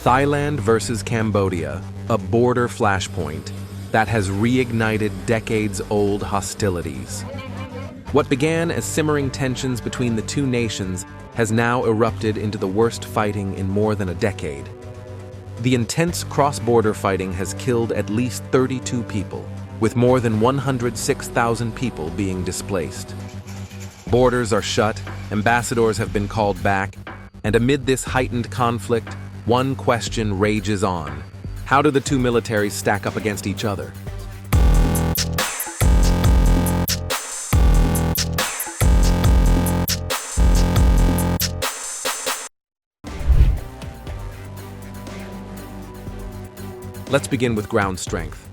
Thailand versus Cambodia, a border flashpoint that has reignited decades-old hostilities. What began as simmering tensions between the two nations has now erupted into the worst fighting in more than a decade. The intense cross-border fighting has killed at least 32 people, with more than 106,000 people being displaced. Borders are shut, ambassadors have been called back, and amid this heightened conflict, one question rages on. How do the two militaries stack up against each other? Let's begin with ground strength.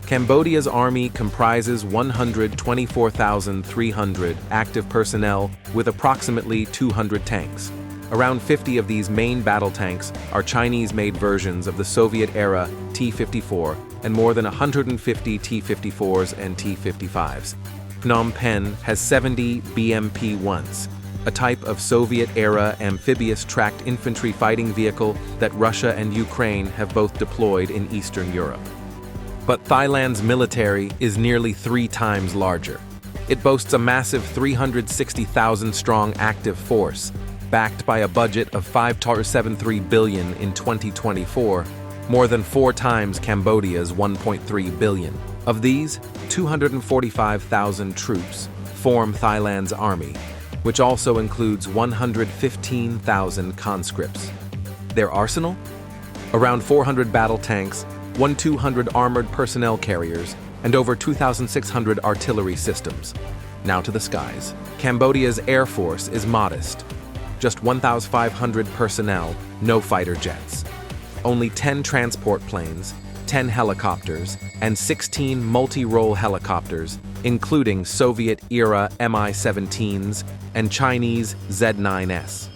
Cambodia's army comprises 124,300 active personnel with approximately 200 tanks. Around 50 of these main battle tanks are Chinese-made versions of the Soviet-era T-54 and more than 150 T-54s and T-55s. Phnom Penh has 70 BMP-1s, a type of Soviet-era amphibious tracked infantry fighting vehicle that Russia and Ukraine have both deployed in Eastern Europe. But Thailand's military is nearly 3 times larger. It boasts a massive 360,000-strong active force, backed by a budget of $5.73 billion in 2024, more than 4 times Cambodia's $1.3 billion. Of these, 245,000 troops form Thailand's army, which also includes 115,000 conscripts. Their arsenal? Around 400 battle tanks, 1,200 armored personnel carriers, and over 2,600 artillery systems. Now to the skies. Cambodia's air force is modest. Just 1,500 personnel, no fighter jets. Only 10 transport planes, 10 helicopters, and 16 multi-role helicopters, including Soviet-era Mi-17s and Chinese Z-9s.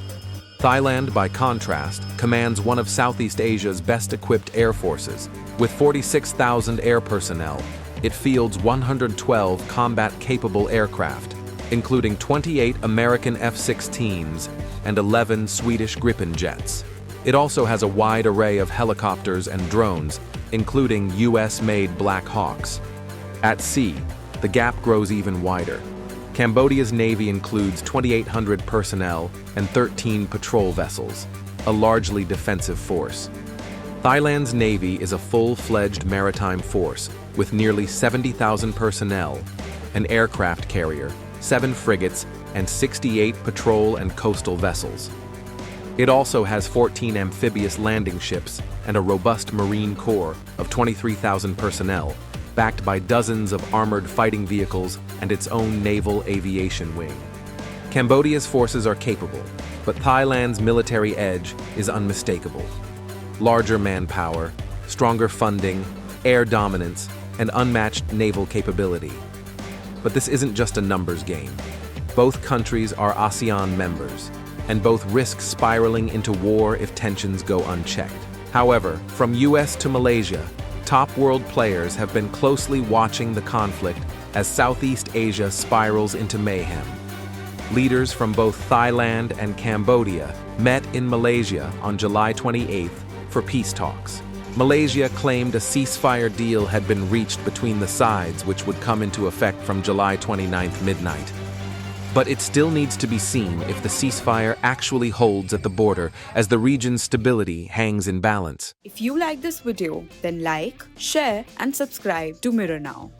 Thailand, by contrast, commands one of Southeast Asia's best-equipped air forces. With 46,000 air personnel, it fields 112 combat-capable aircraft, including 28 American F-16s and 11 Swedish Gripen jets. It also has a wide array of helicopters and drones, including US-made Black Hawks. At sea, the gap grows even wider. Cambodia's navy includes 2,800 personnel and 13 patrol vessels, a largely defensive force. Thailand's navy is a full-fledged maritime force with nearly 70,000 personnel, an aircraft carrier, 7 frigates, and 68 patrol and coastal vessels. It also has 14 amphibious landing ships and a robust marine corps of 23,000 personnel, backed by dozens of armored fighting vehicles and its own naval aviation wing. Cambodia's forces are capable, but Thailand's military edge is unmistakable. Larger manpower, stronger funding, air dominance, and unmatched naval capability. But this isn't just a numbers game. Both countries are ASEAN members, and both risk spiraling into war if tensions go unchecked. However, from US to Malaysia, top world players have been closely watching the conflict as Southeast Asia spirals into mayhem. Leaders from both Thailand and Cambodia met in Malaysia on July 28th for peace talks. Malaysia claimed a ceasefire deal had been reached between the sides, which would come into effect from July 29th midnight. But it still needs to be seen if the ceasefire actually holds at the border, as the region's stability hangs in balance. If you like this video, then like, share and subscribe to Mirror Now.